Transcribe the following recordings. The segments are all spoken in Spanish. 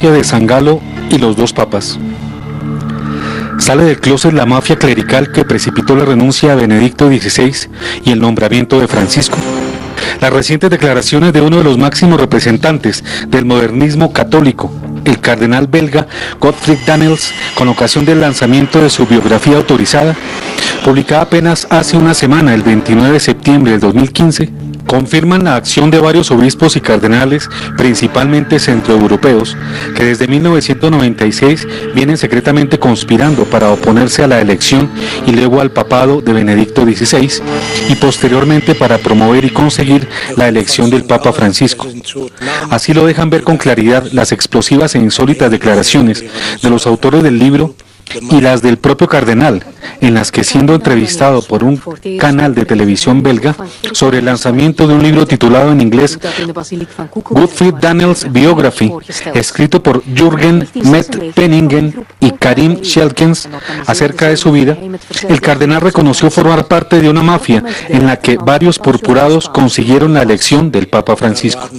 mafia de San Galo y los dos papas. Sale del closet la mafia clerical que precipitó la renuncia a Benedicto XVI y el nombramiento de Francisco. Las recientes declaraciones de uno de los máximos representantes del modernismo católico, el cardenal belga Gottfried Daniels, con ocasión del lanzamiento de su biografía autorizada, publicada apenas hace una semana, el 29 de septiembre del 2015, confirman la acción de varios obispos y cardenales, principalmente centroeuropeos, que desde 1996 vienen secretamente conspirando para oponerse a la elección y luego al papado de Benedicto XVI y posteriormente para promover y conseguir la elección del Papa Francisco. Así lo dejan ver con claridad las explosivas e insólitas declaraciones de los autores del libro y las del propio cardenal, en las que, siendo entrevistado por un canal de televisión belga sobre el lanzamiento de un libro titulado en inglés Gottfried Daniels Biography, escrito por Jürgen Met-Penningen y Karim Schelkens, acerca de su vida, el cardenal reconoció formar parte de una mafia en la que varios purpurados consiguieron la elección del Papa Francisco.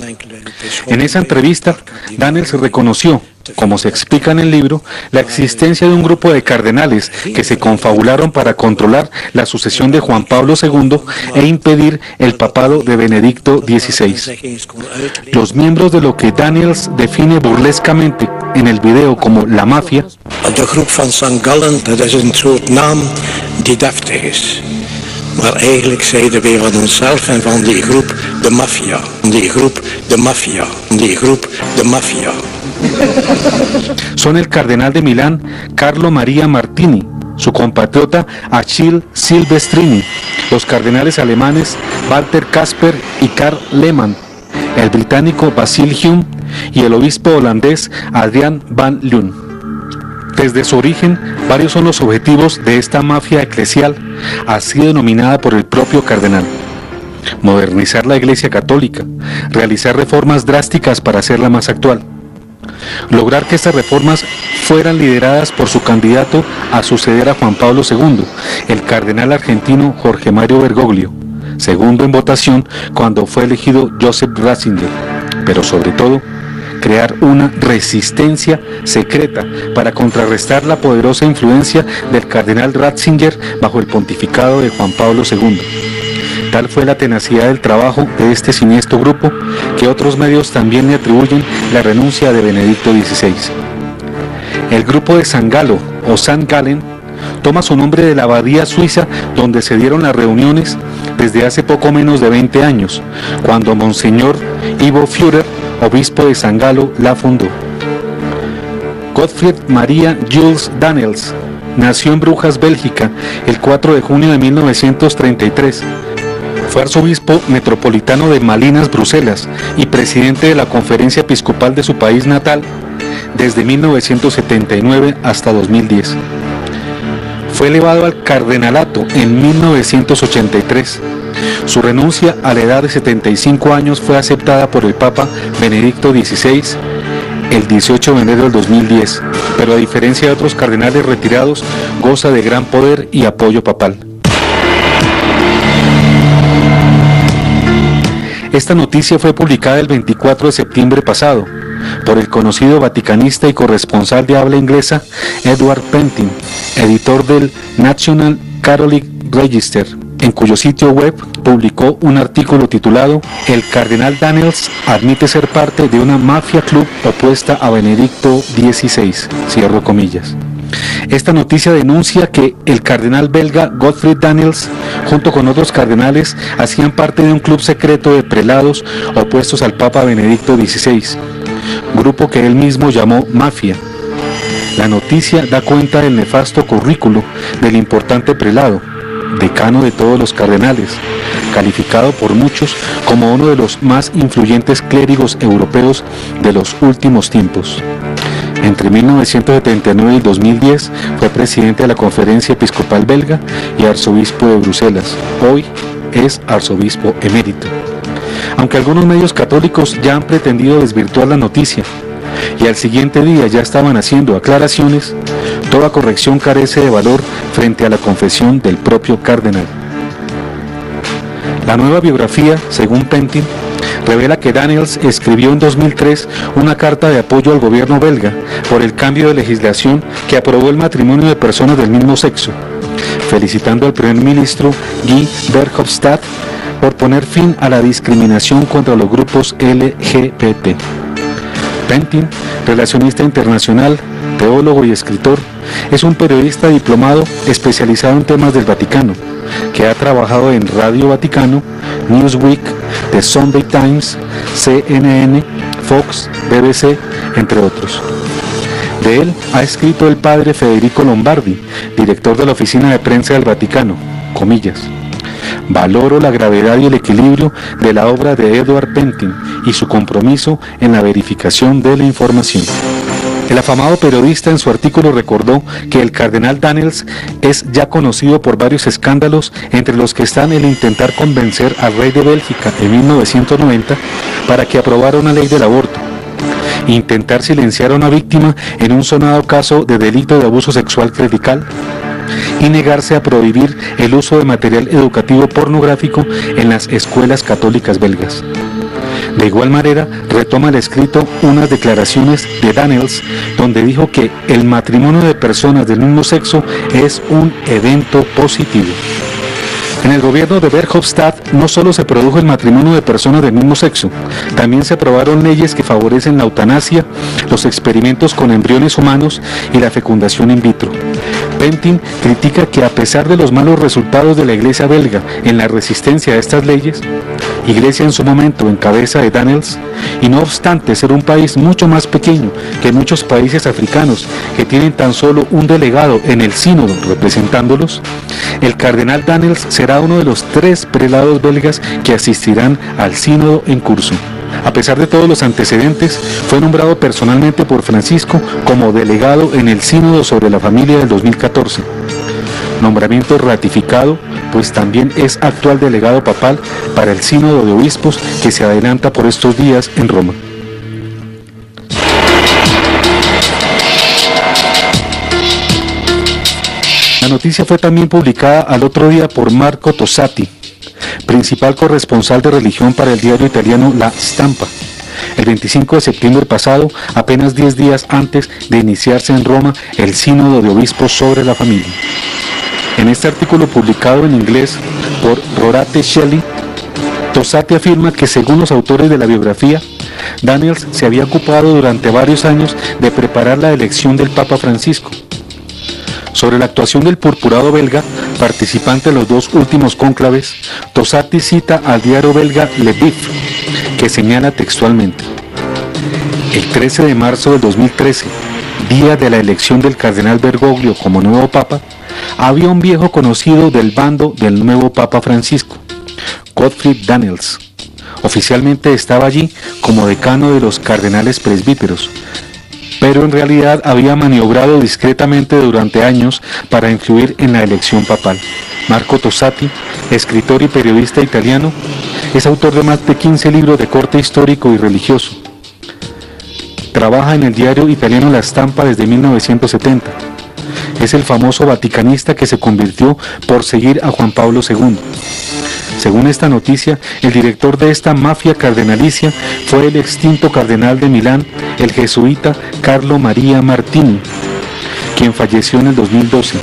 En esa entrevista, Daniels reconoció, como se explica en el libro, la existencia de un grupo de cardenales que se confabularon para controlar la sucesión de Juan Pablo II e impedir el papado de Benedicto XVI. Los miembros de lo que Daniels define burlescamente en el video como la mafia. De groep van St. Gallen, dat is een soort naam die deftig is. Maar eigenlijk zeiden we van onszelf en van die groep de maffia, die groep de maffia, die groep de maffia. Son el cardenal de Milán, Carlo Maria Martini, su compatriota Achille Silvestrini, los cardenales alemanes Walter Kasper y Karl Lehmann, el británico Basil Hume y el obispo holandés Adrian van Loon. Desde su origen, varios son los objetivos de esta mafia eclesial, así denominada por el propio cardenal. Modernizar la Iglesia Católica, realizar reformas drásticas para hacerla más actual, lograr que estas reformas fueran lideradas por su candidato a suceder a Juan Pablo II, el cardenal argentino Jorge Mario Bergoglio, segundo en votación cuando fue elegido Joseph Ratzinger, pero sobre todo, crear una resistencia secreta para contrarrestar la poderosa influencia del cardenal Ratzinger bajo el pontificado de Juan Pablo II. Tal fue la tenacidad del trabajo de este siniestro grupo que otros medios también le atribuyen la renuncia de Benedicto XVI. El grupo de San Galo o St. Gallen toma su nombre de la abadía suiza donde se dieron las reuniones desde hace poco menos de 20 años, cuando Monseñor Ivo Führer, obispo de San Galo, la fundó. Gottfried Maria Jules Daniels nació en Brujas, Bélgica, el 4 de junio de 1933. Fue arzobispo metropolitano de Malinas, Bruselas, y presidente de la Conferencia Episcopal de su país natal desde 1979 hasta 2010. Fue elevado al cardenalato en 1983. Su renuncia a la edad de 75 años fue aceptada por el Papa Benedicto XVI el 18 de enero del 2010, pero a diferencia de otros cardenales retirados, goza de gran poder y apoyo papal. Esta noticia fue publicada el 24 de septiembre pasado por el conocido vaticanista y corresponsal de habla inglesa Edward Pentin, editor del National Catholic Register, en cuyo sitio web publicó un artículo titulado "El cardenal Daniels admite ser parte de una mafia club opuesta a Benedicto XVI", cierro comillas. Esta noticia denuncia que el cardenal belga Gottfried Daniels, junto con otros cardenales, hacían parte de un club secreto de prelados opuestos al Papa Benedicto XVI, grupo que él mismo llamó mafia. La noticia da cuenta del nefasto currículo del importante prelado, decano de todos los cardenales, calificado por muchos como uno de los más influyentes clérigos europeos de los últimos tiempos. Entre 1979 y 2010 fue presidente de la Conferencia Episcopal Belga y arzobispo de Bruselas. Hoy es arzobispo emérito. Aunque algunos medios católicos ya han pretendido desvirtuar la noticia y al siguiente día ya estaban haciendo aclaraciones, toda corrección carece de valor frente a la confesión del propio cardenal. La nueva biografía, según Pentin, revela que Daniels escribió en 2003 una carta de apoyo al gobierno belga por el cambio de legislación que aprobó el matrimonio de personas del mismo sexo, felicitando al primer ministro Guy Verhofstadt por poner fin a la discriminación contra los grupos LGBT. Pentin, relacionista internacional, teólogo y escritor, es un periodista diplomado especializado en temas del Vaticano, que ha trabajado en Radio Vaticano, Newsweek, The Sunday Times, CNN, Fox, BBC, entre otros. De él ha escrito el padre Federico Lombardi, director de la Oficina de Prensa del Vaticano, comillas. Valoro la gravedad y el equilibrio de la obra de Edward Pentin y su compromiso en la verificación de la información. El afamado periodista en su artículo recordó que el cardenal Daniels es ya conocido por varios escándalos, entre los que están el intentar convencer al rey de Bélgica en 1990 para que aprobara una ley del aborto, intentar silenciar a una víctima en un sonado caso de delito de abuso sexual clerical y negarse a prohibir el uso de material educativo pornográfico en las escuelas católicas belgas. De igual manera, retoma el escrito unas declaraciones de Daniels, donde dijo que el matrimonio de personas del mismo sexo es un evento positivo. En el gobierno de Verhofstadt no solo se produjo el matrimonio de personas del mismo sexo, también se aprobaron leyes que favorecen la eutanasia, los experimentos con embriones humanos y la fecundación in vitro. Pentin critica que a pesar de los malos resultados de la Iglesia belga en la resistencia a estas leyes, Iglesia en su momento en cabeza de Daniels, y no obstante ser un país mucho más pequeño que muchos países africanos que tienen tan solo un delegado en el sínodo representándolos, el cardenal Daniels será uno de los 3 prelados belgas que asistirán al sínodo en curso. A pesar de todos los antecedentes, fue nombrado personalmente por Francisco como delegado en el sínodo sobre la familia del 2014. Nombramiento ratificado, pues también es actual delegado papal para el sínodo de obispos que se adelanta por estos días en Roma. La noticia fue también publicada al otro día por Marco Tosatti, principal corresponsal de religión para el diario italiano La Stampa, el 25 de septiembre pasado, apenas 10 días antes de iniciarse en Roma el sínodo de obispos sobre la familia. En este artículo publicado en inglés por Rorate Shelley, Tosatti afirma que según los autores de la biografía, Daniels se había ocupado durante varios años de preparar la elección del Papa Francisco. Sobre la actuación del purpurado belga, participante de los 2 últimos cónclaves, Tosatti cita al diario belga Le Vif, que señala textualmente: el 13 de marzo del 2013, día de la elección del cardenal Bergoglio como nuevo papa, había un viejo conocido del bando del nuevo Papa Francisco, Gottfried Daniels. Oficialmente estaba allí como decano de los cardenales presbíteros, pero en realidad había maniobrado discretamente durante años para influir en la elección papal. Marco Tosatti, escritor y periodista italiano, es autor de más de 15 libros de corte histórico y religioso. Trabaja en el diario italiano La Stampa desde 1970. Es el famoso vaticanista que se convirtió por seguir a Juan Pablo II. Según esta noticia, el director de esta mafia cardenalicia fue el extinto cardenal de Milán, el jesuita Carlo Maria Martini, quien falleció en el 2012.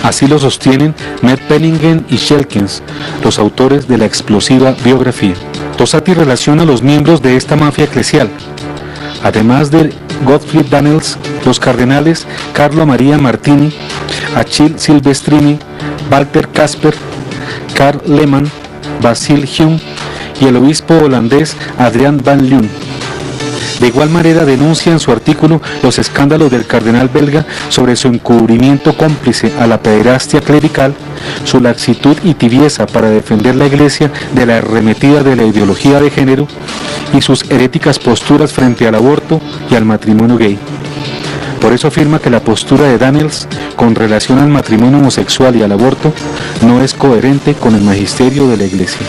Así lo sostienen Matt Penningen y Schelkens, los autores de la explosiva biografía. Tosatti relaciona a los miembros de esta mafia eclesial. Además de Gottfried Daniels, los cardenales Carlo Maria Martini, Achille Silvestrini, Walter Kasper, Karl Lehmann, Basil Hume y el obispo holandés Adriaan van Leeuwen. De igual manera denuncia en su artículo los escándalos del cardenal belga sobre su encubrimiento cómplice a la pederastia clerical, su laxitud y tibieza para defender la Iglesia de la arremetida de la ideología de género y sus heréticas posturas frente al aborto y al matrimonio gay. Por eso afirma que la postura de Daniels con relación al matrimonio homosexual y al aborto no es coherente con el magisterio de la Iglesia.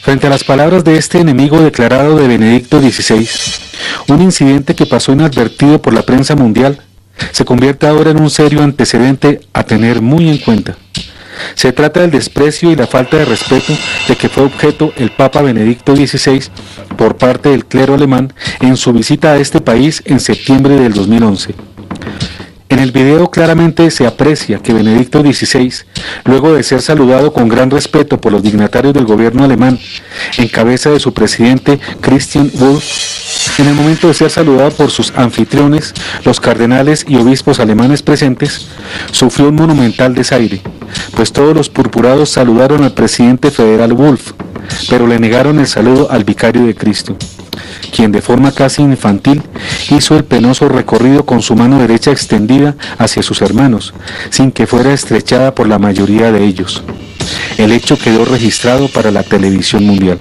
Frente a las palabras de este enemigo declarado de Benedicto XVI, un incidente que pasó inadvertido por la prensa mundial, se convierte ahora en un serio antecedente a tener muy en cuenta. Se trata del desprecio y la falta de respeto de que fue objeto el Papa Benedicto XVI por parte del clero alemán en su visita a este país en septiembre del 2011. En el video claramente se aprecia que Benedicto XVI, luego de ser saludado con gran respeto por los dignatarios del gobierno alemán, en cabeza de su presidente Christian Wulff, en el momento de ser saludado por sus anfitriones, los cardenales y obispos alemanes presentes, sufrió un monumental desaire, pues todos los purpurados saludaron al presidente federal Wulff, pero le negaron el saludo al vicario de Cristo, quien de forma casi infantil hizo el penoso recorrido con su mano derecha extendida hacia sus hermanos, sin que fuera estrechada por la mayoría de ellos. El hecho quedó registrado para la televisión mundial.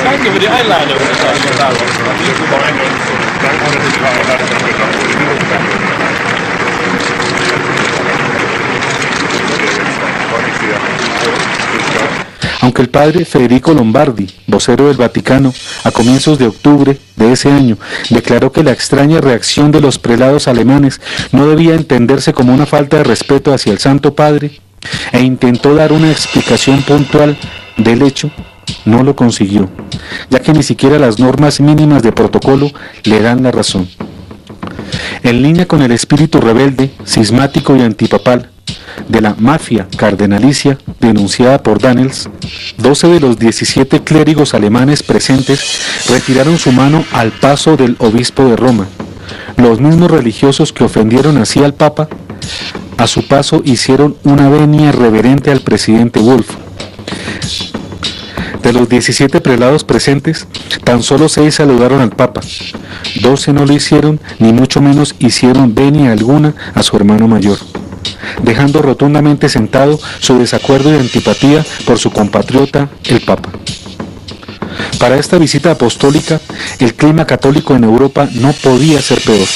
Danke für die Einladung. Aunque el padre Federico Lombardi, vocero del Vaticano, a comienzos de octubre de ese año, declaró que la extraña reacción de los prelados alemanes no debía entenderse como una falta de respeto hacia el Santo Padre, e intentó dar una explicación puntual del hecho, no lo consiguió, ya que ni siquiera las normas mínimas de protocolo le dan la razón. En línea con el espíritu rebelde, cismático y antipapal de la mafia cardenalicia denunciada por Daniels, 12 de los 17 clérigos alemanes presentes retiraron su mano al paso del obispo de Roma. Los mismos religiosos que ofendieron así al Papa, a su paso hicieron una venia reverente al presidente Wulff. De los 17 prelados presentes, tan solo 6 saludaron al Papa, 12 no lo hicieron, ni mucho menos hicieron venia alguna a su hermano mayor, dejando rotundamente sentado su desacuerdo y antipatía por su compatriota, el Papa. Para esta visita apostólica, el clima católico en Europa no podía ser peor.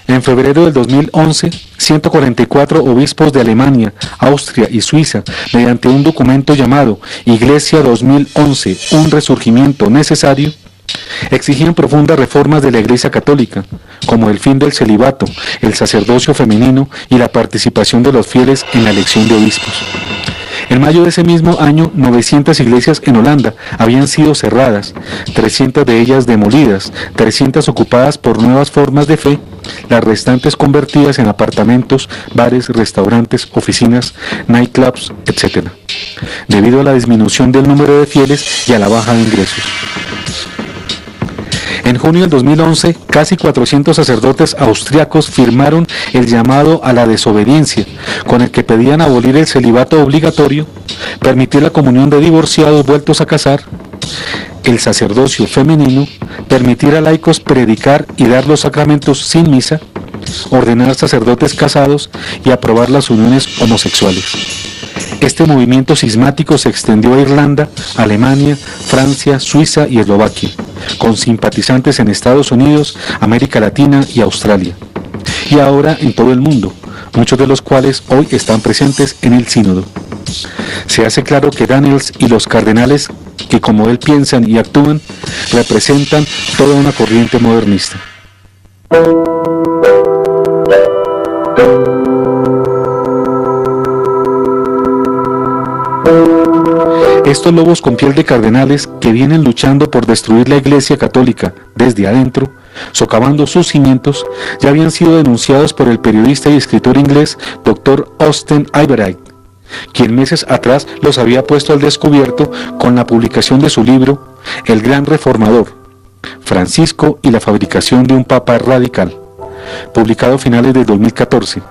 En febrero del 2011, 144 obispos de Alemania, Austria y Suiza, mediante un documento llamado Iglesia 2011, un resurgimiento necesario, exigían profundas reformas de la Iglesia Católica, como el fin del celibato, el sacerdocio femenino y la participación de los fieles en la elección de obispos. En mayo de ese mismo año, 900 iglesias en Holanda habían sido cerradas, 300 de ellas demolidas, 300 ocupadas por nuevas formas de fe, las restantes convertidas en apartamentos, bares, restaurantes, oficinas, nightclubs, etc., debido a la disminución del número de fieles y a la baja de ingresos. En junio del 2011, casi 400 sacerdotes austriacos firmaron el llamado a la desobediencia, con el que pedían abolir el celibato obligatorio, permitir la comunión de divorciados vueltos a casar, el sacerdocio femenino, permitir a laicos predicar y dar los sacramentos sin misa, ordenar sacerdotes casados y aprobar las uniones homosexuales. Este movimiento cismático se extendió a Irlanda, Alemania, Francia, Suiza y Eslovaquia, con simpatizantes en Estados Unidos, América Latina y Australia, y ahora en todo el mundo, muchos de los cuales hoy están presentes en el sínodo. Se hace claro que Daniels y los cardenales, que como él piensan y actúan, representan toda una corriente modernista. Estos lobos con piel de cardenales que vienen luchando por destruir la Iglesia Católica desde adentro, socavando sus cimientos, ya habían sido denunciados por el periodista y escritor inglés Dr. Austen Iverite, quien meses atrás los había puesto al descubierto con la publicación de su libro El Gran Reformador, Francisco y la fabricación de un Papa radical, publicado a finales de 2014.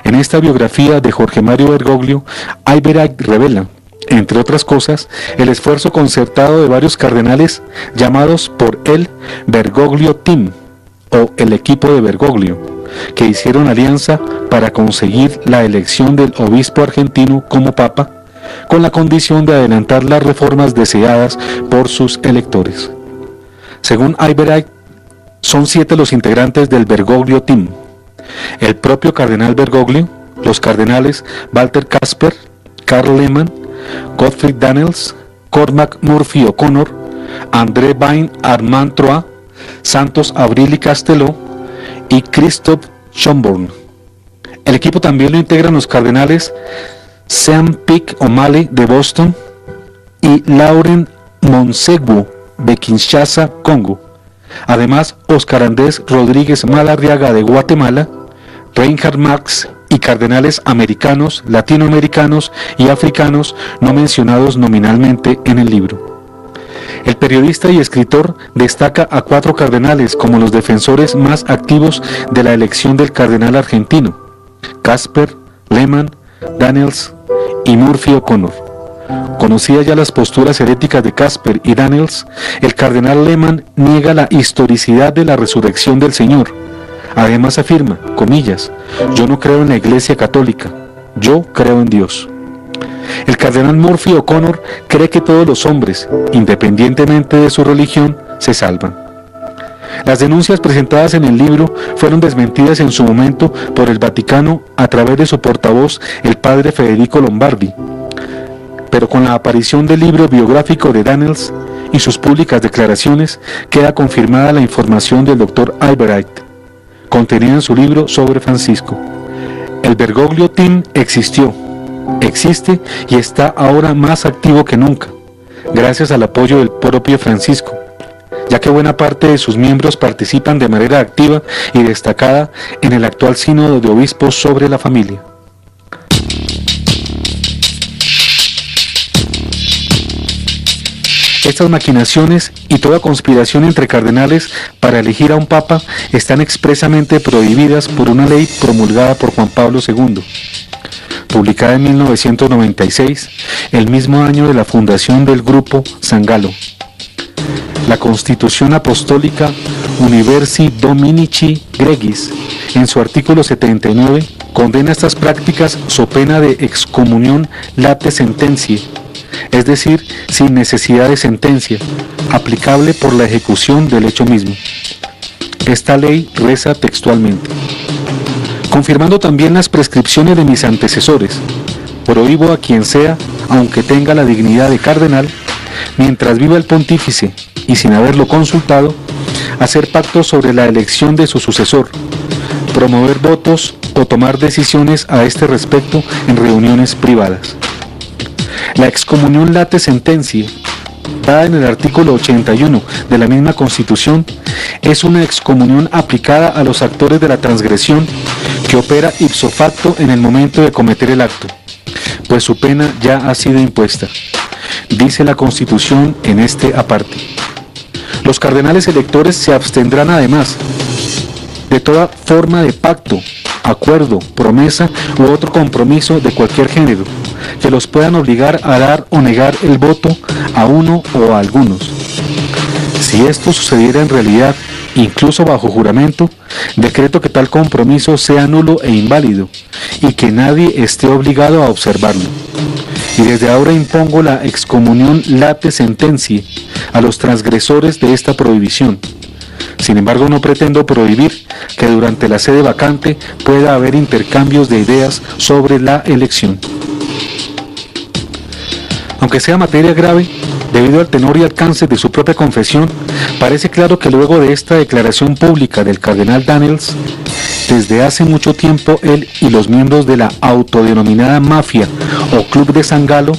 En esta biografía de Jorge Mario Bergoglio, Iverite revela, entre otras cosas, el esfuerzo concertado de varios cardenales llamados por él Bergoglio Team, o el equipo de Bergoglio, que hicieron alianza para conseguir la elección del obispo argentino como papa, con la condición de adelantar las reformas deseadas por sus electores. Según Iverite, son 7 los integrantes del Bergoglio Team: el propio cardenal Bergoglio, los cardenales Walter Kasper, Carl Lehmann, Gottfried Daniels, Cormac Murphy O'Connor, André Bain Armand Troa, Santos Abril y Casteló y Christophe Schomburn. El equipo también lo integran los cardenales Sean Pick O'Malley de Boston y Laurent Monsegwo de Kinshasa, Congo. Además, Oscar Andrés Rodríguez Malarriaga de Guatemala, Reinhard Marx y cardenales americanos, latinoamericanos y africanos no mencionados nominalmente en el libro. El periodista y escritor destaca a 4 cardenales como los defensores más activos de la elección del cardenal argentino: Casper, Lehmann, Daniels y Murphy O'Connor. Conocidas ya las posturas heréticas de Casper y Daniels, el cardenal Lehmann niega la historicidad de la resurrección del Señor. Además afirma, comillas, yo no creo en la Iglesia Católica, yo creo en Dios. El cardenal Murphy O'Connor cree que todos los hombres, independientemente de su religión, se salvan. Las denuncias presentadas en el libro fueron desmentidas en su momento por el Vaticano a través de su portavoz, el padre Federico Lombardi. Pero con la aparición del libro biográfico de Daniels y sus públicas declaraciones, queda confirmada la información del Dr. Albright, contenida en su libro sobre Francisco. El Bergoglio Team existió, existe y está ahora más activo que nunca, gracias al apoyo del propio Francisco, ya que buena parte de sus miembros participan de manera activa y destacada en el actual sínodo de obispos sobre la familia. Estas maquinaciones y toda conspiración entre cardenales para elegir a un papa están expresamente prohibidas por una ley promulgada por Juan Pablo II, publicada en 1996, el mismo año de la fundación del grupo San Galo. La Constitución Apostólica Universi Dominici Gregis, en su artículo 79, condena estas prácticas so pena de excomunión late sententiae, es decir, sin necesidad de sentencia, aplicable por la ejecución del hecho mismo. Esta ley reza textualmente: confirmando también las prescripciones de mis antecesores, prohíbo a quien sea, aunque tenga la dignidad de cardenal, mientras viva el pontífice y sin haberlo consultado, hacer pactos sobre la elección de su sucesor, promover votos o tomar decisiones a este respecto en reuniones privadas. La excomunión late sententiae, dada en el artículo 81 de la misma Constitución, es una excomunión aplicada a los actores de la transgresión que opera ipso facto en el momento de cometer el acto, pues su pena ya ha sido impuesta. Dice la Constitución en este aparte. Los cardenales electores se abstendrán además de toda forma de pacto, acuerdo, promesa u otro compromiso de cualquier género que los puedan obligar a dar o negar el voto a uno o a algunos. Si esto sucediera en realidad, incluso bajo juramento, decreto que tal compromiso sea nulo e inválido y que nadie esté obligado a observarlo. Y desde ahora impongo la excomunión late sententiae a los transgresores de esta prohibición. Sin embargo, no pretendo prohibir que durante la sede vacante pueda haber intercambios de ideas sobre la elección. Aunque sea materia grave, debido al tenor y alcance de su propia confesión, parece claro que luego de esta declaración pública del cardenal Daniels, desde hace mucho tiempo él y los miembros de la autodenominada mafia o club de San Galo,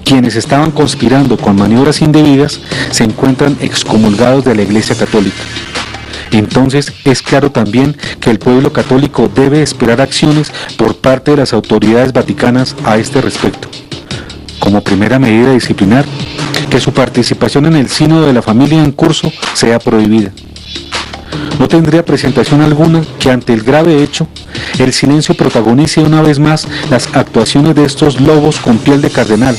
quienes estaban conspirando con maniobras indebidas, se encuentran excomulgados de la Iglesia Católica. Entonces es claro también que el pueblo católico debe esperar acciones por parte de las autoridades vaticanas a este respecto. Como primera medida disciplinar, que su participación en el sínodo de la familia en curso sea prohibida. No tendría presentación alguna que ante el grave hecho, el silencio protagonice una vez más las actuaciones de estos lobos con piel de cardenal,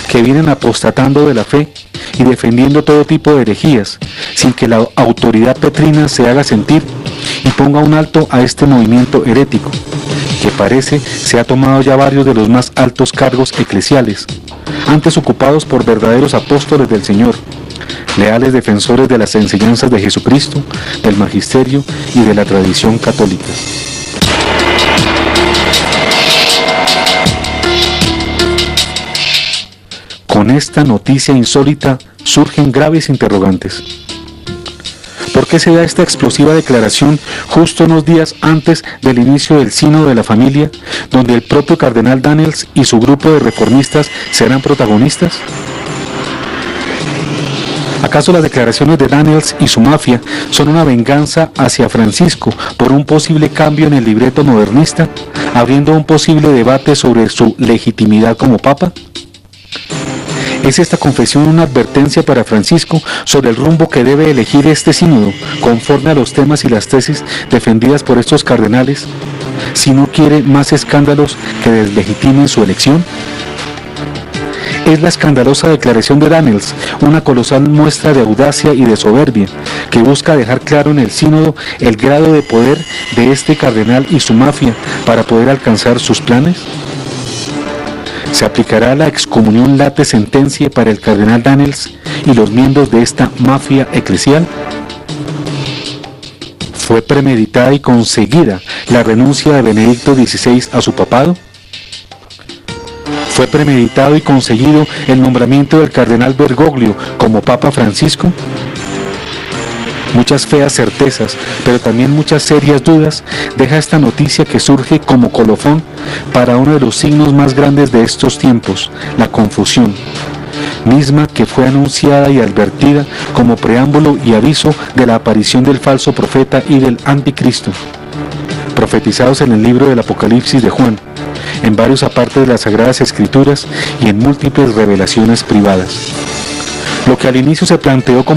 que vienen apostatando de la fe y defendiendo todo tipo de herejías, sin que la autoridad petrina se haga sentir y ponga un alto a este movimiento herético, que parece se ha tomado ya varios de los más altos cargos eclesiales, antes ocupados por verdaderos apóstoles del Señor, leales defensores de las enseñanzas de Jesucristo, del magisterio y de la tradición católica. Con esta noticia insólita surgen graves interrogantes. ¿Por qué se da esta explosiva declaración justo unos días antes del inicio del Sínodo de la Familia, donde el propio cardenal Daniels y su grupo de reformistas serán protagonistas? ¿Acaso las declaraciones de Daniels y su mafia son una venganza hacia Francisco por un posible cambio en el libreto modernista, abriendo un posible debate sobre su legitimidad como papa? ¿Es esta confesión una advertencia para Francisco sobre el rumbo que debe elegir este sínodo, conforme a los temas y las tesis defendidas por estos cardenales, si no quiere más escándalos que deslegitimen su elección? Es la escandalosa declaración de Daniels una colosal muestra de audacia y de soberbia, que busca dejar claro en el sínodo el grado de poder de este cardenal y su mafia para poder alcanzar sus planes? ¿Se aplicará la excomunión late sentencia para el cardenal Daniels y los miembros de esta mafia eclesial? ¿Fue premeditada y conseguida la renuncia de Benedicto XVI a su papado? ¿Fue premeditado y conseguido el nombramiento del cardenal Bergoglio como Papa Francisco? Muchas feas certezas, pero también muchas serias dudas, deja esta noticia que surge como colofón para uno de los signos más grandes de estos tiempos, la confusión, misma que fue anunciada y advertida como preámbulo y aviso de la aparición del falso profeta y del anticristo, profetizados en el libro del Apocalipsis de Juan, en varios apartes de las Sagradas Escrituras y en múltiples revelaciones privadas. Lo que al inicio se planteó como